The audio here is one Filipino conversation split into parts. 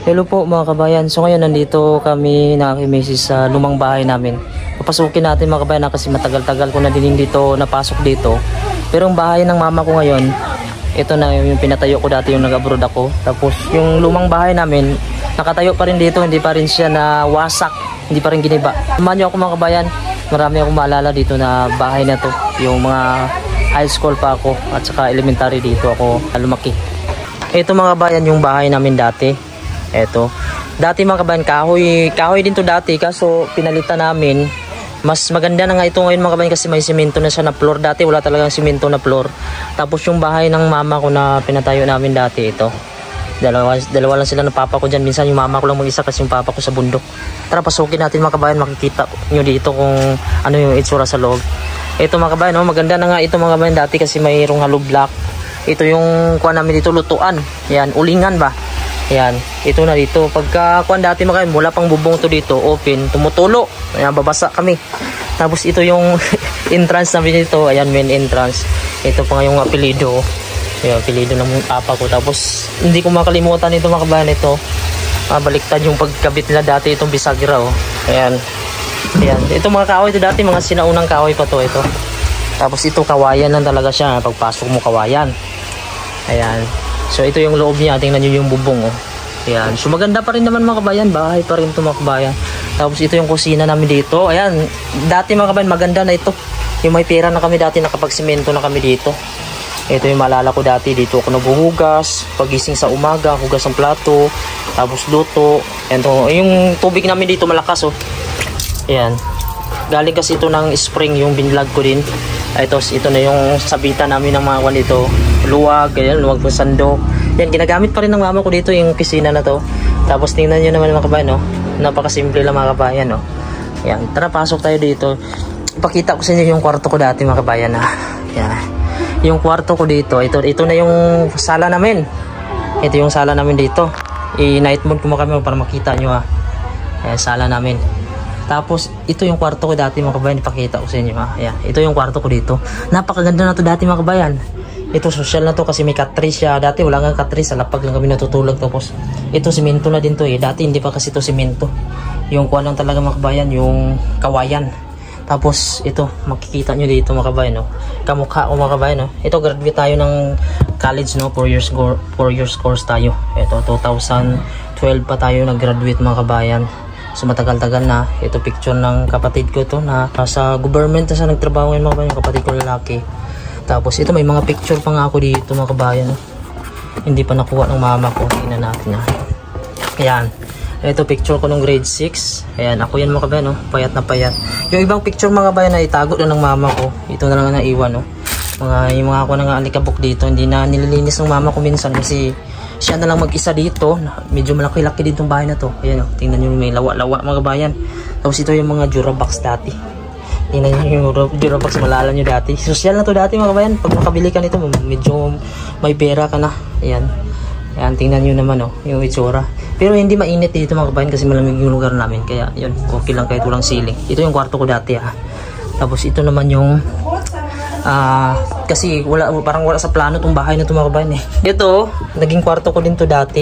Hello po mga kabayan. So ngayon nandito kami nakakimisis sa lumang bahay namin. Papasukin natin mga kabayan kasi matagal-tagal ko na din dito napasok dito. Pero yung bahay ng mama ko ngayon, ito na yung pinatayo ko dati yung nag-abroad ako. Tapos yung lumang bahay namin, nakatayo pa rin dito, hindi pa rin siya na wasak, hindi pa rin giniba. Samahan niyo ako mga kabayan. Marami akong maalala dito na bahay na to. Yung mga high school pa ako at saka elementary dito ako lumaki. Ito mga kabayan yung bahay namin dati. Eto. Dati mga kabayan, kahoy din to dati kaso pinalitan namin. Mas maganda na nga ito ngayon mga kabayan kasi may simento na siya na floor. Dati wala talagang simento na floor. Tapos yung bahay ng mama ko na pinatayo namin dati ito. Dalawa lang sila ng papa ko dyan. Minsan yung mama ko lang mag-isa kasi yung papa ko sa bundok. Tara pasukin natin mga kabayan, makikita nyo dito kung ano yung itsura sa loob. Ito mga kabayan, oh, maganda na nga ito mga kabayan dati kasi mayroong hollow block. Ito yung kuha namin dito, lutuan. Yan, ulingan ba? Ayan, ito na dito. Pagka kuan dati mga kabayan, mula pang bubong to dito, open, tumutulo. Ayan, babasa kami. Tapos ito yung entrance namin dito. Ayan, main entrance. Ito pa nga yung apelido. Ayan, apelido ng papa ko. Tapos, hindi ko makalimutan ito mga kabayan ito. Baliktad yung pagkabit nila dati itong bisagra. Oh. Ayan. Ayan. Ito mga kahoy ito dati, mga sinaunang kahoy pa to ito. Tapos ito kawayan lang talaga siya. Pagpasok mo kawayan. Ayan. So ito yung loob niya, tingnan nyo yung bubong oh. Ayan, so maganda pa rin naman mga kabayan, bahay pa rin ito mga kabayan. Tapos ito yung kusina namin dito. Ayan, dati mga kabayan maganda na ito. Yung may pera na kami dati, nakapagsimento na kami dito. Ito yung maalala ko dati, dito ako nabuhugas. Pagising sa umaga, hugas ng plato. Tapos luto. Ito, yung tubig namin dito malakas oh. Ayan, galing kasi ito ng spring, yung binlog ko din. Ito na yung sabitan namin ng mga kwan dito. Luwag, ganyan, luwag po sandok. Yan, ginagamit pa rin ng mama ko dito yung kusina na to. Tapos tingnan nyo naman mga kabayan, no? Napakasimple lang mga kabayan, no? Yan, tara pasok tayo dito. Ipakita ko sa inyo yung kwarto ko dati mga kabayan, ha? Yan. Yung kwarto ko dito, ito na yung sala namin. Ito yung sala namin dito. I-night mode ko mo kami para makita nyo, ha? Yan, sala namin. Tapos ito yung kwarto ko dati mga kabayan, ipakita ko sa inyo ha. Ayan, ito yung kwarto ko dito. Napakaganda na to dati mga kabayan. Ito social na to kasi may katris siya. Dati wala nga katris, sa lapag lang kami natutulog. Tapos ito simento na din to eh. Dati hindi pa kasi to simento. Yung kuha lang talaga mga kabayan, yung kawayan. Tapos ito, makikita nyo dito mga kabayan no. Kamukha ko mga kabayan no. Ito graduate tayo ng college no, 4 years course tayo. Ito 2012 pa tayo nag-graduate mga kabayan. So matagal-tagal na. Ito picture ng kapatid ko to na sa government na siya nagtrabaho ngayon mga kabayan, yung kapatid ko lalaki. Tapos ito may mga picture pa nga ako dito mga kabayan. Hindi pa nakuha ng mama ko. Tingnan natin na. Ayan. Ito picture ko nung grade 6. Ayan, ako yan mga kabayan. No? Payat na payat. Yung ibang picture mga kabayan na itago na ng mama ko. Ito na lang na naiwan. No? Yung mga ako na nga alikabok dito. Hindi na nililinis ng mama ko minsan kasi siya na lang mag-isa dito. Medyo malaki-laki dito yung bahay na to. Ayan o, tingnan nyo may lawa-lawa mga kabayan. Tapos ito yung mga Durabox dati. Tingnan nyo yung Durabox, malala nyo dati. Social na to dati mga kabayan. Pag makabili ka nito, medyo may pera ka na. Ayan. Ayan, tingnan nyo naman o, yung itsura. Pero hindi mainit dito mga kabayan kasi malamig yung lugar namin. Kaya yun, okay lang kahit walang ceiling. Ito yung kwarto ko dati ha. Tapos ito naman yung kasi parang wala sa plano tong bahay na itong mga kabayan eh. Ito, naging kwarto ko din to dati.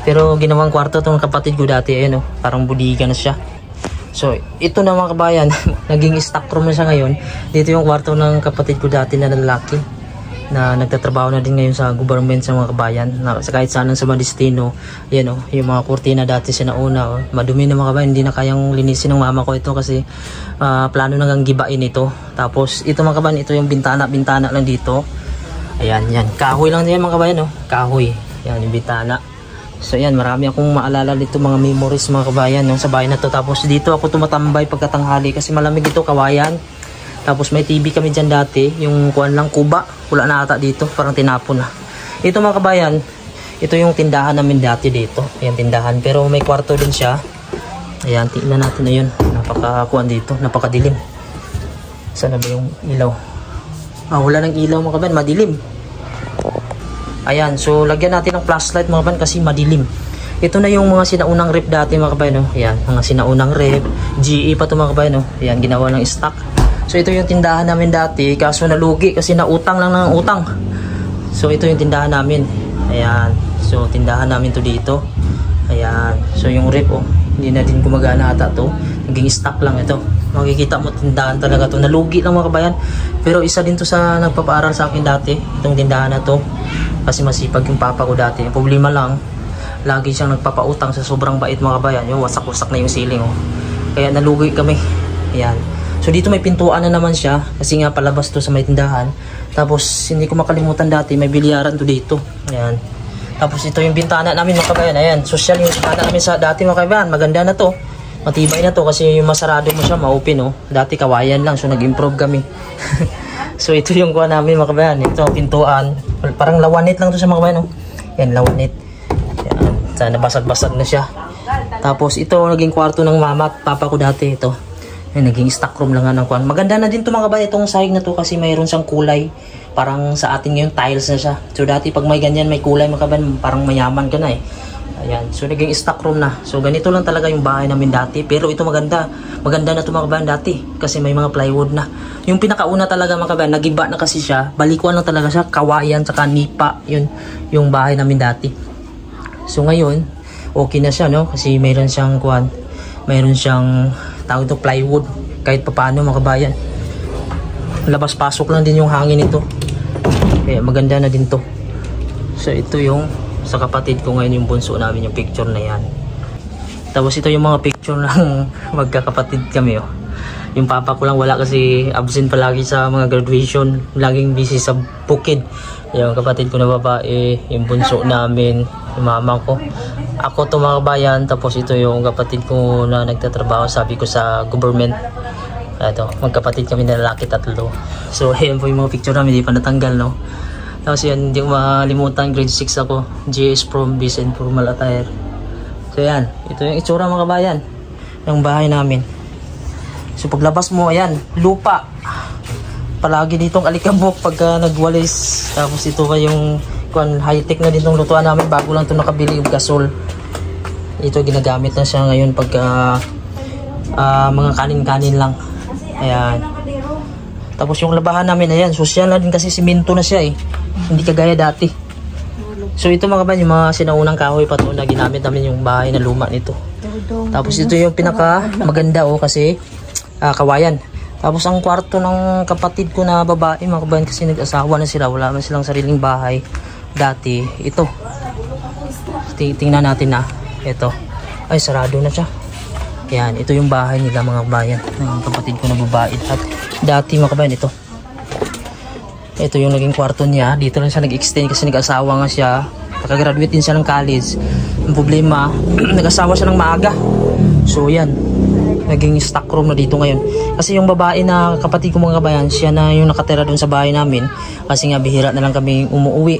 Pero ginawang kwarto itong kapatid ko dati. Ayan oh, parang budiga na siya. So, ito na mga kabayan, naging stock room na siya ngayon. Dito yung kwarto ng kapatid ko dati na lalaki. Na nagtatrabaho na din ngayon sa government sa mga kabayan. Na, kahit saan sa Madistino. Ayan oh, yung mga kurtina dati sinauna. Oh. Madumi na mga kabayan, hindi na kayang linisin ng mama ko ito kasi plano nang gibain ito. Tapos ito mga kabayan, ito yung bintana lang dito. Ayan, yan. Kahoy lang yan mga kabayan oh. Kahoy. Yan yung bintana. So yan, marami akong maalala dito mga memories mga kabayan no, sa bahay na to. Tapos dito ako tumatambay pagkatanghali kasi malamig ito kawayan. Tapos may TV kami dyan dati, yung kuwan lang kuba, wala na ata dito, parang tinapon na. Ito mga kabayan, ito yung tindahan namin dati dito. Ayan tindahan, pero may kwarto din siya. Ayan, tingnan natin na yun. Napakakuan dito, napakadilim. Sana ba yung ilaw? Wala ng ilaw mga kabayan, madilim. Ayan, so lagyan natin ng flashlight mga kabayan kasi madilim. Ito na yung mga sinaunang rep dati mga kabayan. No? Ayan, mga sinaunang rep. GE pa ito mga kabayan. No? Ayan, ginawa ng stock. So ito yung tindahan namin dati, kaso nalugi kasi nautang lang ng utang. So ito yung tindahan namin. Ayan. So tindahan namin to dito. Ayan. So yung rep, oh, hindi na din gumagana ata to. Naging stock lang ito. Makikita mo, tindahan talaga to. Nalugi lang mga kabayan. Pero isa din to sa nagpapaaral sa akin dati. Itong tindahan na to. Kasi masipag yung papa ko dati. Yung problema lang, lagi siyang nagpapautang sa sobrang bait mga kabayan. Yung wasak-wasak na yung ceiling, oh. Kaya nalugi kami. Ayan. So dito may pintuan na naman siya. Kasi nga palabas to sa may tindahan. Tapos hindi ko makalimutan dati, may bilyaran to dito. Ayan. Tapos ito yung bintana namin mga kabayan. Ayan. Social yung bintana namin sa dati mga kabayan. Maganda na to. Matibay na to kasi yung masarado mo siya, ma-open, oh. Dati kawayan lang, so nag-improve kami. So ito yung kuha namin mga kabayan. Ito, pintuan. Parang lawanit lang to sa mga kabayan, oh. Yan, lawanit. Yan, sana basag-basag na siya. Tapos ito, naging kwarto ng mama at papa ko dati ito. Yan, naging stock room lang nga ng kuha. Maganda na din to mga kabayan, itong sahig na to kasi mayroon siyang kulay. Parang sa atin ngayon, tiles na siya. So dati pag may ganyan, may kulay mga kabayan, parang mayaman ka na eh. Ayan, so naging stock room na. So ganito lang talaga yung bahay namin dati. Pero ito maganda. Maganda na ito mga kabayan dati. Kasi may mga plywood na. Yung pinakauna talaga mga kabayan, nagiba na kasi siya. Balikuan lang talaga siya. Kawayan, tsaka nipa. Yun, yung bahay namin dati. So ngayon, okay na siya, no? Kasi mayroon siyang kuwan. Mayroon siyang tawag ito plywood. Kahit papaano mga kabayan. Labas-pasok lang din yung hangin nito. Kaya maganda na din to. So ito yung sa kapatid ko ngayon, yung bunso namin, yung picture na yan. Tapos ito yung mga picture ng magkakapatid kami, oh. Yung papa ko lang wala kasi absent palagi sa mga graduation, laging busy sa bukid. Yung kapatid ko na babae, yung bunso namin, yung mama ko. Ako to mga kabayan. Tapos ito yung kapatid ko na nagtatrabaho, sabi ko sa government. Ito, magkapatid kami na lalaki, 3. So ayan po yung mga picture namin, hindi pa natanggal, no. Tapos yan, hindi ko makalimutan, grade 6 ako. GS from Vincent Formal Attire. So yan, ito yung itsura mga kabayan ng bahay namin. So paglabas mo, ayan, lupa. Palagi ditong alikabok pagka nagwalis. Tapos ito kayong high-tech na ditong lutuan namin. Bago lang ito nakabili yung gasol. Ito ginagamit na siya ngayon pagka mga kanin-kanin lang. Ayan. Tapos yung labahan namin, ayan, social na din kasi simento na siya eh. Hindi kagaya dati. So ito mga kabayan, yung mga sinaunang kahoy pa ito na ginamit namin yung bahay na luma nito. Tapos ito yung pinaka maganda, oh, kasi kawayan. Tapos ang kwarto ng kapatid ko na babae mga kabayan, kasi nag-asawa na sila, wala man silang sariling bahay dati. Ito, tingnan natin na ito. Ay, sarado na siya. Yan, ito yung bahay nila mga kabayan, ng kapatid ko na babae. At dati mga kabayan, ito yung naging kwarto niya. Dito lang siya nag-extend kasi nag-asawa nga siya. Nakagraduate din siya ng college. Ang problema, nag-asawa siya ng maaga. So yan, naging stock room na dito ngayon. Kasi yung babae na kapatid ko mga kabayan, siya na yung nakatira doon sa bahay namin. Kasi nga bihira na lang kami umuwi.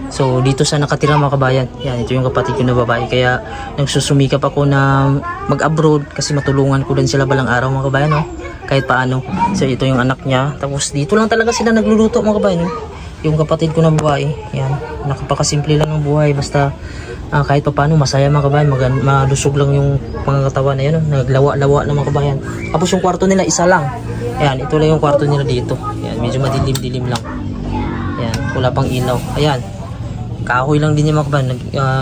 So dito sa nakatira mga kabayan. Yan, ito yung kapatid ko na babae. Kaya nagsusumikap ako na mag-abroad kasi matulungan ko din sila balang araw mga kabayan, no? Kahit paano. So ito yung anak niya. Tapos dito lang talaga sila nagluluto mga kabayan, no? Yung kapatid ko na babae. Yan, nakapakasimple lang ng buhay. Basta kahit paano masaya mga kabayan. Malusog lang yung mga katawan na yan, no? Naglawa-lawa na mga kabayan. Tapos yung kwarto nila isa lang. Ayan, ito lang yung kwarto nila dito. Ayan, medyo madilim-dilim lang. Ayan, wala pang ilaw. Ayan, kahoy lang din yung mga kabayan.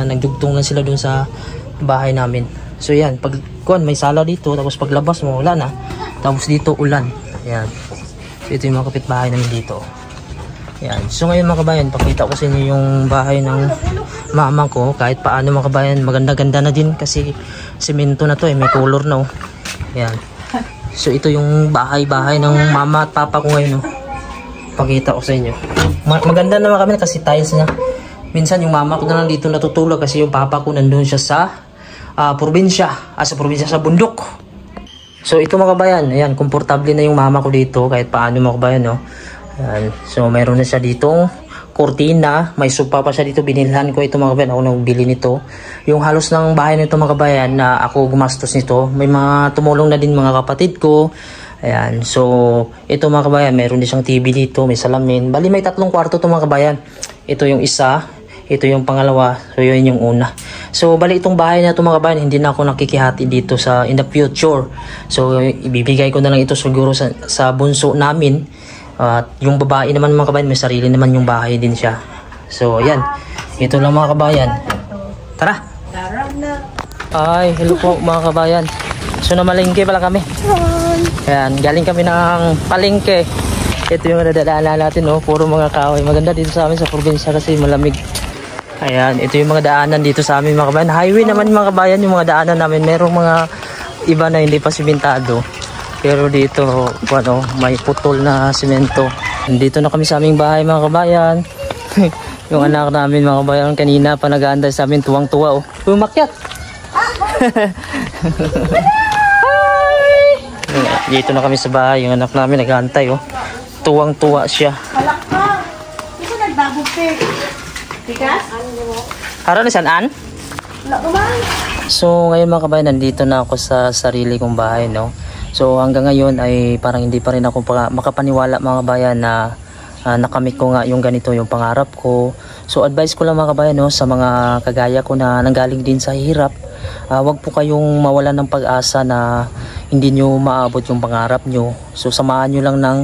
Nagdugtungan sila dun sa bahay namin. So yan, pag may sala dito, tapos paglabas mo, wala na. Tapos dito, ulan. Ayan. So ito yung mga kapitbahay namin dito. Ayan. So ngayon mga kabayan, pakita ko sa inyo yung bahay ng mama ko. Kahit paano mga kabayan, maganda-ganda na din. Kasi semento na to eh, may color na, oh. Ayan. So ito yung bahay-bahay ng mama at papa ko ngayon, oh. Pakita ko sa inyo. Maganda naman kami kasi tiles na. Minsan yung mama ko na lang dito natutulog kasi yung papa ko nandun siya sa probinsya. Sa probinsya, sa bundok. So ito mga kabayan, ayan, komportable na yung mama ko dito kahit paano mga kabayan, no? Ayan. So mayroon na siya ditong kortina, may sopa pa siya dito, binilhan ko ito mga kabayan, ako nagbili nito. Yung halos ng bahay nito mga kabayan na ako gumastos nito, may mga tumulong na din mga kapatid ko. Ayan, so ito mga kabayan, mayroon din siyang TV dito, may salamin. Bali may 3 kwarto ito mga kabayan. Ito yung isa, ito yung pangalawa, so yun yung una. So bali itong bahay na ito mga kabayan, hindi na ako nakikihati dito sa in the future. So ibibigay ko na lang ito siguro sa bunso namin. At yung babae naman mga kabayan, may sarili naman yung bahay din siya. So ayan, ito lang mga kabayan. Tara! Ay, hello po mga kabayan. So namalingke pala kami. Ayan, galing kami ng palengke. Ito yung nadadaanan natin, oh. Puro mga kahoy. Maganda dito sa amin sa probinsya kasi malamig. Ayan, ito yung mga daanan dito sa amin mga kabayan. Highway naman mga kabayan yung mga daanan namin. Merong mga iba na hindi pa simentado. Pero dito, ano, may putol na simento. Dito na kami sa aming bahay mga kabayan. Yung anak namin mga kabayan kanina pa nag-aantay sa amin, tuwang-tuwa, oh. Umakyat. Dito na kami sa bahay. Yung anak namin nag-aantay, oh. Tuwang-tuwa siya. Halak ka. Ito nagbabog pe. Tigas? Haro ni San-An? Wala ka man. So ngayon mga kabayan, nandito na ako sa sarili kong bahay, no. So hanggang ngayon ay parang hindi pa rin ako makapaniwala mga kabayan na nakamit ko nga yung ganito yung pangarap ko. So advice ko lang mga kabayan, no, sa mga kagaya ko na nanggaling din sa hirap, wag po kayong mawalan ng pag-asa na hindi nyo maabot yung pangarap nyo. So samahan nyo lang ng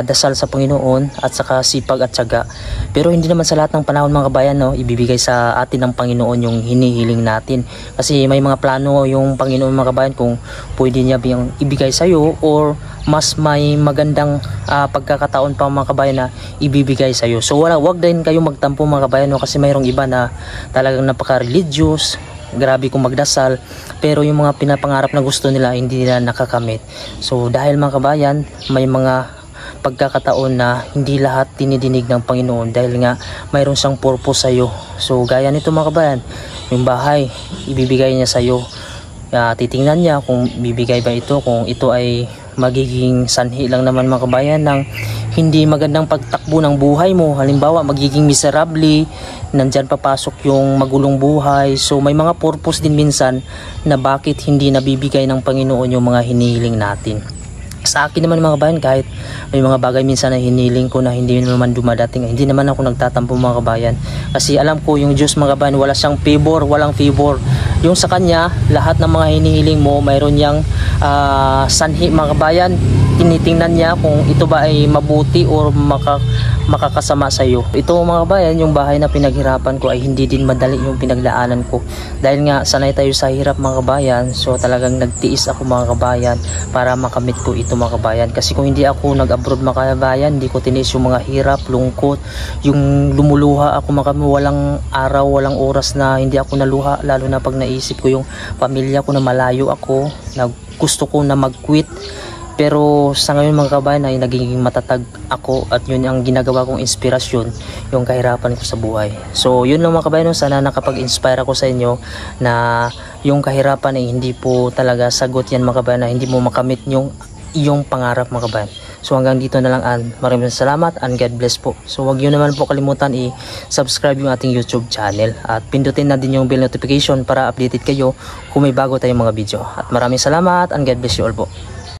dasal sa Panginoon at saka sipag at tiyaga. Pero hindi naman sa lahat ng panahon mga kabayan, no, ibibigay sa atin ng Panginoon yung hinihiling natin. Kasi may mga plano yung Panginoon mga kabayan kung pwede niya biyang ibigay sa'yo or mas may magandang pagkakataon pa mga kabayan na ibibigay sa'yo. So wag din kayo magtampo mga kabayan, no, kasi mayroong iba na talagang napaka-religious, grabe kung magdasal, pero yung mga pinapangarap na gusto nila hindi nila nakakamit. So dahil mga kabayan, may mga pagkakataon na hindi lahat tinidinig ng Panginoon dahil nga mayroon siyang purpose sa'yo. So gaya nito mga kabayan, yung bahay ibibigay niya sa'yo. Titingnan niya kung bibigay ba ito, kung ito ay magiging sanhi lang naman mga kabayan ng hindi magandang pagtakbo ng buhay mo. Halimbawa magiging miserable, nandyan papasok yung magulong buhay. So may mga purpose din minsan na bakit hindi nabibigay ng Panginoon yung mga hinihiling natin. Sa akin naman mga kabayan, kahit may mga bagay minsan na hiniling ko na hindi naman dumadating, hindi naman ako nagtatampo mga kabayan. Kasi alam ko yung Diyos mga kabayan, wala siyang favor, walang favor. Yung sa Kanya, lahat ng mga hinihiling mo, mayroon niyang sanhi mga kabayan. Tinitingnan niya kung ito ba ay mabuti or makakasama sa iyo. Ito mga kabayan, yung bahay na pinaghirapan ko ay hindi din madali yung pinagdaanan ko. Dahil nga sanay tayo sa hirap mga kabayan, so talagang nagtiis ako mga kabayan para makamit ko ito mga kabayan. Kasi kung hindi ako nag-abroad mga kabayan, hindi ko tiniis yung mga hirap, lungkot, yung lumuluha ako mga kabayan, walang araw, walang oras na hindi ako naluha, lalo na pag naisip ko yung pamilya ko na malayo ako, na gusto ko na mag-quit. Pero sa ngayon mga kabayan ay nagiging matatag ako at yun ang ginagawa kong inspirasyon, yung kahirapan ko sa buhay. So yun lang mga kabayan, sana nakapag-inspire ako sa inyo na yung kahirapan ay hindi po talaga sagot yan mga kabayan, na hindi mo makamit yung pangarap mga kabayan. So hanggang dito na lang, maraming salamat and God bless po. So wag nyo naman po kalimutan i-subscribe yung ating YouTube channel at pindutin na din yung bell notification para updated kayo kung may bago tayong mga video. At maraming salamat and God bless you all po.